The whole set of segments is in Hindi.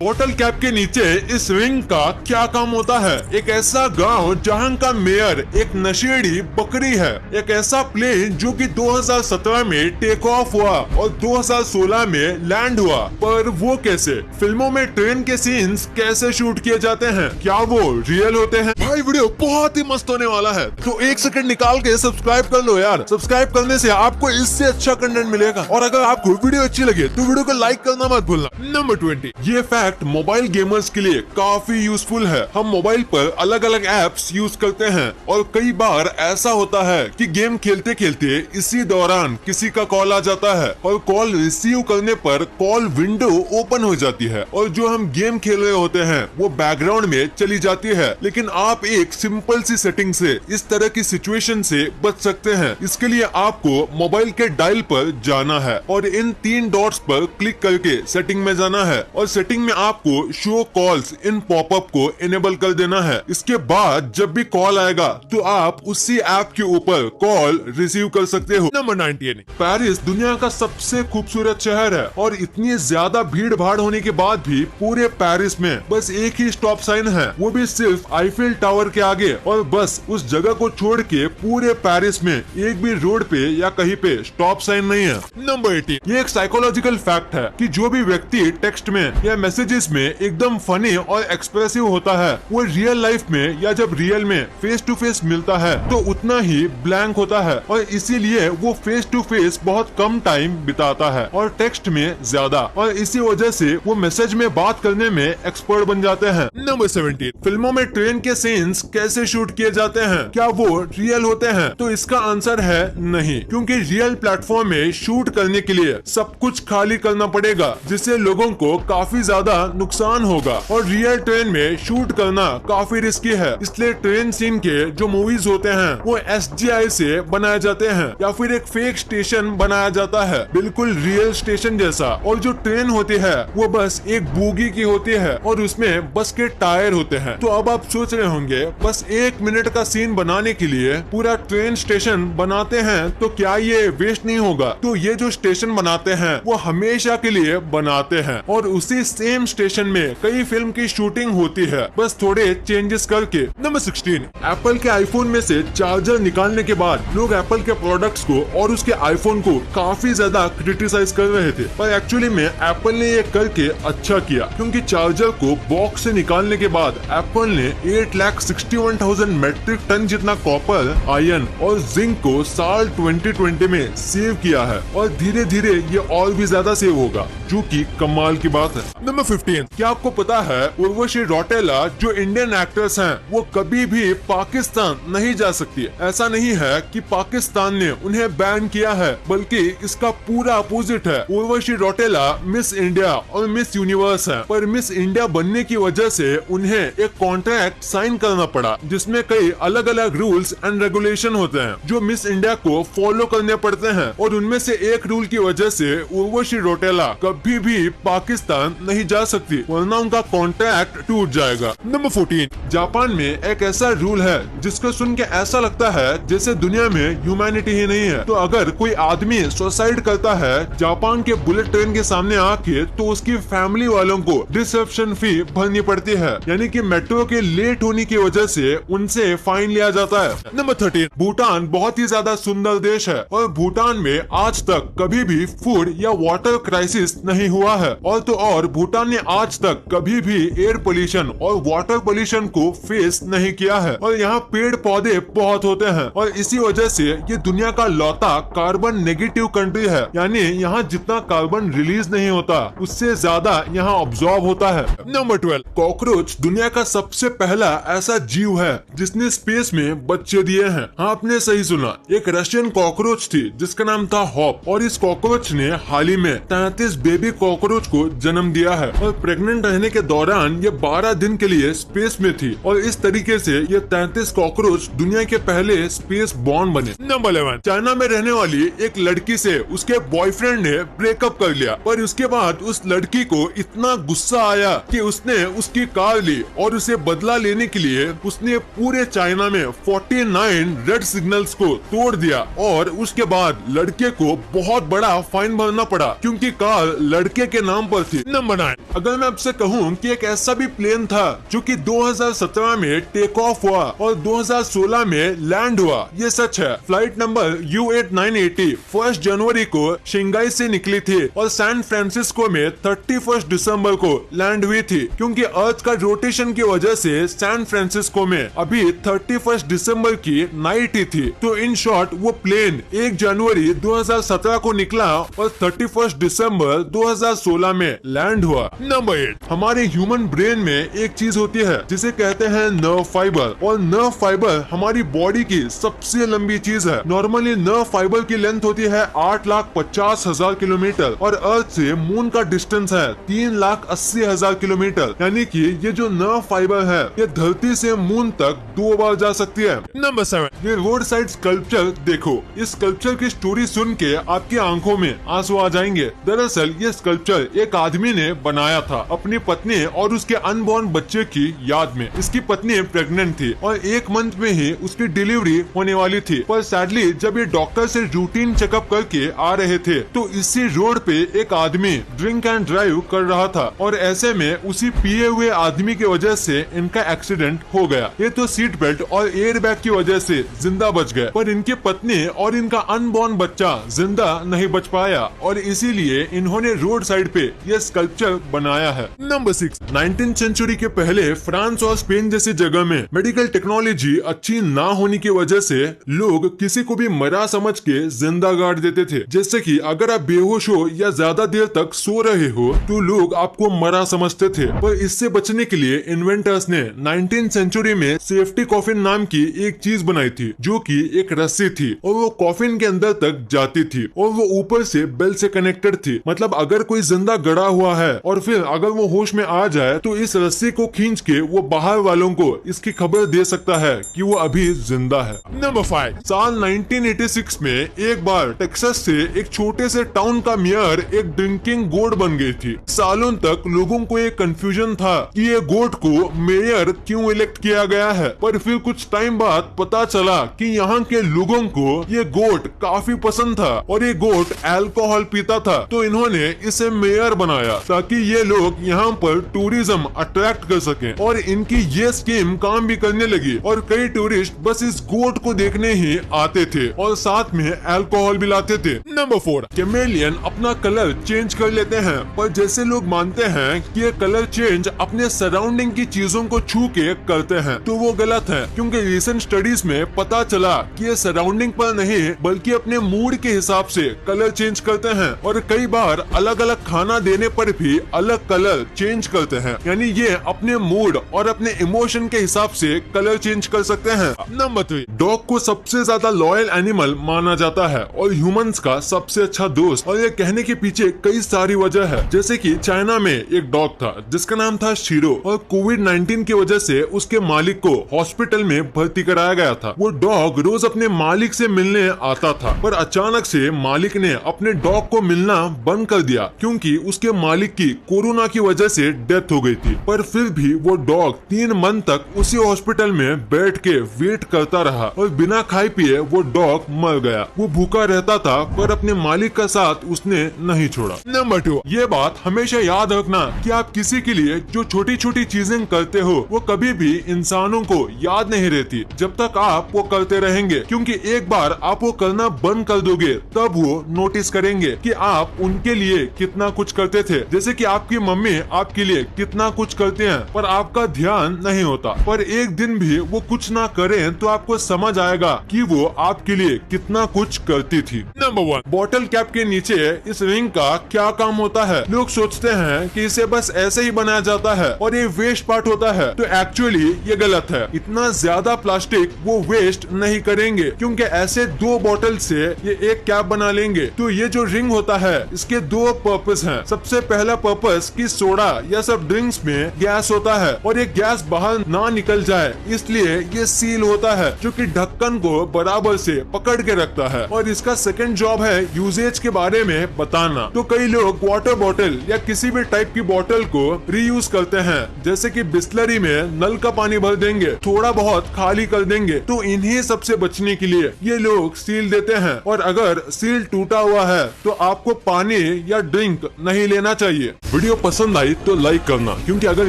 होटल कैप के नीचे इस रिंग का क्या काम होता है? एक ऐसा गांव जहां का मेयर एक नशेड़ी बकरी है। एक ऐसा प्लेन जो कि 2017 में टेक ऑफ हुआ और 2016 में लैंड हुआ। पर वो कैसे? फिल्मों में ट्रेन के सीन्स कैसे शूट किए जाते हैं? क्या वो रियल होते हैं? भाई वीडियो बहुत ही मस्त होने वाला है, तो एक सेकंड निकाल के सब्सक्राइब कर लो यार। सब्सक्राइब करने से आपको इससे अच्छा कंटेंट मिलेगा, और अगर आपको वीडियो अच्छी लगे तो वीडियो को लाइक करना मत भूलना। नंबर 20, ये फैक्ट मोबाइल गेमर्स के लिए काफी यूजफुल है। हम मोबाइल पर अलग अलग एप्स यूज करते हैं और कई बार ऐसा होता है कि गेम खेलते खेलते इसी दौरान किसी का कॉल आ जाता है और कॉल रिसीव करने पर कॉल विंडो ओपन हो जाती है और जो हम गेम खेल रहे होते हैं वो बैकग्राउंड में चली जाती है। लेकिन आप एक सिंपल सी सेटिंग से इस तरह की सिचुएशन से बच सकते हैं। इसके लिए आपको मोबाइल के डायल पर जाना है और इन 3 डॉट्स पर क्लिक करके सेटिंग में जाना है और सेटिंग में आपको शो कॉल्स इन पॉपअप को इनेबल कर देना है। इसके बाद जब भी कॉल आएगा तो आप उसी ऐप के ऊपर कॉल रिसीव कर सकते हो। नंबर 19, पेरिस दुनिया का सबसे खूबसूरत शहर है और इतनी ज्यादा भीड़ भाड़ होने के बाद भी पूरे पेरिस में बस एक ही स्टॉप साइन है, वो भी सिर्फ आईफिल टावर के आगे। और बस उस जगह को छोड़ के पूरे पेरिस में एक भी रोड पे या कहीं पे स्टॉप साइन नहीं है। नंबर 18, ये एक साइकोलॉजिकल फैक्ट है कि जो भी व्यक्ति टेक्स्ट में या मैसेजेस में एकदम फनी और एक्सप्रेसिव होता है वो रियल लाइफ में या जब रियल में फेस टू फेस मिलता है तो उतना ही ब्लैंक होता है और इसीलिए वो फेस टू फेस बहुत कम टाइम बिताता है और टेक्स्ट में ज्यादा, और इसी वजह से वो मैसेज में बात करने में एक्सपर्ट बन जाते हैं। नंबर 17, फिल्मों में ट्रेन के सीन्स कैसे शूट किए जाते हैं? क्या वो रियल होते हैं? तो इसका आंसर है नहीं, क्योंकि रियल प्लेटफॉर्म में शूट करने के लिए सब कुछ खाली करना पड़ेगा जिससे लोगों को काफी ज्यादा नुकसान होगा और रियल ट्रेन में शूट करना काफी रिस्की है। इसलिए ट्रेन सीन के जो मूवीज होते हैं वो SGI से बनाए जाते हैं या फिर एक फेक स्टेशन बनाया जाता है बिल्कुल रियल स्टेशन जैसा, और जो ट्रेन होती है वो बस एक बोगी की होती है और उसमें बस के टायर होते हैं। तो अब आप सोच रहे होंगे बस 1 मिनट का सीन बनाने के लिए पूरा ट्रेन स्टेशन बनाते हैं तो क्या ये वेस्ट नहीं होगा? तो ये जो स्टेशन बनाते हैं वो हमेशा के लिए बनाते हैं और उसी सेम स्टेशन में कई फिल्म की शूटिंग होती है, बस थोड़े चेंजेस करके। नंबर 16, एप्पल के आईफोन में से चार्जर निकालने के बाद लोग एप्पल के प्रोडक्ट्स को और उसके आईफोन को काफी ज्यादा क्रिटिसाइज कर रहे थे, पर एक्चुअली में एप्पल ने ये करके अच्छा किया, क्योंकि चार्जर को बॉक्स से निकालने के बाद एप्पल ने 8,61,000 मेट्रिक टन जितना कॉपर, आयरन और जिंक को साल 2020 में सेव किया है और धीरे धीरे ये और भी ज्यादा सेव होगा, जो कि कमाल की बात है। नंबर 15, क्या आपको पता है उर्वशी रौटेला जो इंडियन एक्ट्रेस हैं वो कभी भी पाकिस्तान नहीं जा सकती? ऐसा नहीं है कि पाकिस्तान ने उन्हें बैन किया है, बल्कि इसका पूरा अपोजिट है। उर्वशी रौटेला मिस इंडिया और मिस यूनिवर्स है, पर मिस इंडिया बनने की वजह से उन्हें एक कॉन्ट्रैक्ट साइन करना पड़ा जिसमें कई अलग अलग रूल्स एंड रेगुलेशन होते हैं जो मिस इंडिया को फॉलो करने पड़ते हैं, और उनमें से एक रूल की वजह से उर्वशी रौटेला कभी भी पाकिस्तान नहीं जा सकती, वरना उनका कॉन्ट्रैक्ट टूट जाएगा। नंबर 14, जापान में एक ऐसा रूल है जिसको सुन के ऐसा लगता है जैसे दुनिया में ह्यूमैनिटी ही नहीं है। तो अगर कोई आदमी सुसाइड करता है जापान के बुलेट ट्रेन के सामने आके तो उसकी फैमिली वालों को डिसरप्शन फी भरनी पड़ती है, यानी कि मेट्रो के लेट होने की वजह से उनसे फाइन लिया जाता है। नंबर 13, भूटान बहुत ही ज्यादा सुंदर देश है और भूटान में आज तक कभी भी फूड या वाटर क्राइसिस नहीं हुआ है, और तो और भूटान ने आज तक कभी भी एयर पोल्यूशन और वाटर पोल्यूशन को फेस नहीं किया है, और यहाँ पेड़ पौधे बहुत होते हैं और इसी वजह से ये दुनिया का लौता कार्बन नेगेटिव कंट्री है, यानी यहाँ जितना कार्बन रिलीज नहीं होता उससे ज्यादा यहाँ ऑब्जॉर्ब होता है। नंबर 12, कॉकरोच दुनिया का सबसे पहला ऐसा जीव है जिसने स्पेस में बच्चे दिए हैं। हाँ, आपने सही सुना, एक रशियन कॉकरोच थी जिसका नाम था हॉप, और इस कॉकरोच ने हाल ही में 33 बेबी कॉकरोच को जन्म दिया है और प्रेग्नेंट रहने के दौरान ये 12 दिन के लिए स्पेस में थी, और इस तरीके से ये 33 कॉकरोच दुनिया के पहले स्पेस बॉर्न बने। नंबर 11, चाइना में रहने वाली एक लड़की से उसके बॉयफ्रेंड ने ब्रेकअप कर लिया, पर उसके बाद उस लड़की को इतना गुस्सा आया कि उसने उसकी कार ली और उसे बदला लेने के लिए उसने पूरे चाइना में 49 रेड सिग्नल्स को तोड़ दिया, और उसके बाद लड़के को बहुत बड़ा फाइन भरना पड़ा क्योंकि कार लड़के के नाम पर थी। नंबर 9, अगर मैं आपसे कहूँ कि एक ऐसा भी प्लेन था जो कि 2017 में टेक ऑफ हुआ और 2016 में लैंड हुआ, ये सच है। फ्लाइट नंबर U8980 1 जनवरी को शंघाई से निकली थी और सैन फ्रांसिस्को में 31 दिसंबर को लैंड हुई थी। क्योंकि अर्थ का रोटेशन की वजह से सैन फ्रांसिस्को में अभी 31 दिसंबर की नाइट ही थी। तो इन शॉर्ट वो प्लेन 1 जनवरी 2017 को निकला और 31 दिसंबर 2016 में लैंड हुआ। नंबर 8, हमारे ह्यूमन ब्रेन में एक चीज होती है जिसे कहते हैं नर्व फाइबर, और नर्व फाइबर हमारी बॉडी की सबसे लंबी चीज है। नॉर्मली नर्व फाइबर की लेंथ होती है 8,50,000 किलोमीटर और अर्थ से मून का डिस्टेंस है 3,80,000 किलोमीटर। यानी कि ये जो नर्व फाइबर है ये धरती से मून तक 2 बार जा सकती है। नंबर 7, ये रोड साइड स्कल्पचर देखो। इस स्कल्पचर की स्टोरी सुन के आपकी आंखों में आंसू आ जाएंगे। दरअसल ये स्कल्पचर एक आदमी ने बनाया था अपनी पत्नी और उसके अनबॉर्न बच्चे की याद में। इसकी पत्नी प्रेग्नेंट थी और 1 मंथ में ही उसकी डिलीवरी होने वाली थी। पर सैडली जब ये डॉक्टर से रूटीन चेकअप करके आ रहे थे तो इसी रोड पे एक आदमी ड्रिंक एंड ड्राइव कर रहा था और ऐसे में उसी पिए हुए आदमी की वजह से इनका एक्सीडेंट हो गया। ये तो सीट बेल्ट और एयर बैग की वजह से जिंदा बच गए, पर इनकी पत्नी और इनका अनबॉर्न बच्चा जिंदा नहीं बच पाया और इसीलिए इन्होंने रोड साइड पे ये स्कल्पचर बनाया है। नंबर 6, 19th सेंचुरी के पहले फ्रांस और स्पेन जैसी जगह में मेडिकल टेक्नोलॉजी अच्छी ना होने की वजह से लोग किसी को भी मरा समझ के जिंदा गाड़ देते थे। जैसे कि अगर आप बेहोश हो या ज्यादा देर तक सो रहे हो तो लोग आपको मरा समझते थे। पर इससे बचने के लिए इन्वेंटर्स ने 19th सेंचुरी में सेफ्टी कॉफिन नाम की एक चीज बनाई थी जो कि एक रस्सी थी और वो कॉफिन के अंदर तक जाती थी और वो ऊपर से बेल से कनेक्टेड थी। मतलब अगर कोई जिंदा गड़ा हुआ है और फिर अगर वो होश में आ जाए तो इस रस्सी को खींच के वो बाहर वालों को इसकी खबर दे सकता है कि वो अभी जिंदा है। नंबर 5, साल 1986 में एक बार टेक्सास से एक छोटे से टाउन का मेयर एक ड्रिंकिंग गोट बन गई थी। सालों तक लोगों को एक कंफ्यूजन था कि ये गोट को मेयर क्यों इलेक्ट किया गया है, पर फिर कुछ टाइम बाद पता चला कि यहाँ के लोगों को ये गोट काफी पसंद था और ये गोट अल्कोहल पीता था। तो इन्होंने इसे मेयर बनाया ताकि ये लोग यहाँ पर टूरिज्म अट्रैक्ट कर सकें और इनकी ये स्कीम काम भी करने लगी और कई टूरिस्ट बस इस गोट को देखने ही आते थे और साथ में अल्कोहल भी लाते थे। नंबर 4, कैमेलियन अपना कलर चेंज कर लेते हैं, पर जैसे लोग मानते हैं कि ये कलर चेंज अपने सराउंडिंग की चीजों को छू के करते हैं तो वो गलत है। क्योंकि रिसेंट स्टडीज में पता चला कि ये सराउंडिंग पर नहीं बल्कि अपने मूड के हिसाब से कलर चेंज करते हैं और कई बार अलग अलग खाना देने पर भी अलग कलर चेंज करते हैं। यानी ये अपने मूड और अपने इमोशन के हिसाब से कलर चेंज कर सकते हैं। नंबर 3, डॉग को सबसे ज्यादा लॉयल एनिमल माना जाता है और ह्यूमंस का सबसे अच्छा दोस्त, और ये कहने के पीछे कई सारी वजह है। जैसे कि चाइना में एक डॉग था जिसका नाम था शीरो और कोविड-19 की वजह से उसके मालिक को हॉस्पिटल में भर्ती कराया गया था। वो डॉग रोज अपने मालिक से मिलने आता था, पर अचानक से मालिक ने अपने डॉग को मिलना बंद कर दिया क्योंकि उसके मालिक की कोरोना की वजह से डेथ हो गई थी। पर फिर भी वो डॉग 3 मंथ तक उसी हॉस्पिटल में बैठ के वेट करता रहा और बिना खाए पिए वो डॉग मर गया। वो भूखा रहता था पर अपने मालिक का साथ उसने नहीं छोड़ा। नंबर 2, ये बात हमेशा याद रखना कि आप किसी के लिए जो छोटी छोटी चीजें करते हो वो कभी भी इंसानों को याद नहीं रहती जब तक आप वो करते रहेंगे, क्योंकि एक बार आप वो करना बंद कर दोगे तब वो नोटिस करेंगे कि आप उनके लिए कितना कुछ करते थे। जैसे कि आपकी मम्मी आपके लिए कितना कुछ करते हैं पर आपका ध्यान नहीं होता, पर एक दिन भी वो कुछ ना करें तो आपको समझ आएगा कि वो आपके लिए कितना कुछ करती थी। नंबर 1, बॉटल कैप के नीचे इस रिंग का क्या काम होता है? लोग सोचते हैं कि इसे बस ऐसे ही बनाया जाता है और ये वेस्ट पार्ट होता है, तो एक्चुअली ये गलत है। इतना ज्यादा प्लास्टिक वो वेस्ट नहीं करेंगे क्योंकि ऐसे 2 बॉटल से ये एक कैप बना लेंगे। तो ये जो रिंग होता है इसके 2 पर्पस हैं। सबसे पहला पर्पस कि सोडा या सब ड्रिंक्स में गैस होता है और ये गैस बाहर ना निकल जाए, इसलिए ये सील होता है जो कि ढक्कन को बराबर से पकड़ के रखता है। और इसका सेकंड जॉब है यूजेज के बारे में बताना। तो कई लोग वाटर बॉटल या किसी भी टाइप की बॉटल को रीयूज करते हैं, जैसे कि बिस्लरी में नल का पानी भर देंगे, थोड़ा बहुत खाली कर देंगे। तो इन्हीं सबसे बचने के लिए ये लोग सील देते हैं और अगर सील टूटा हुआ है तो आपको पानी या ड्रिंक नहीं लेना चाहिए। वीडियो पसंद आई तो लाइक करना, क्योंकि अगर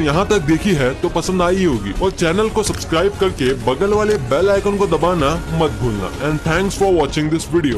यहाँ तक देखी है तो पसंद आई होगी। और चैनल को सब्सक्राइब करके बगल वाले बेल आइकन को दबाना मत भूलना। And thanks for watching this video.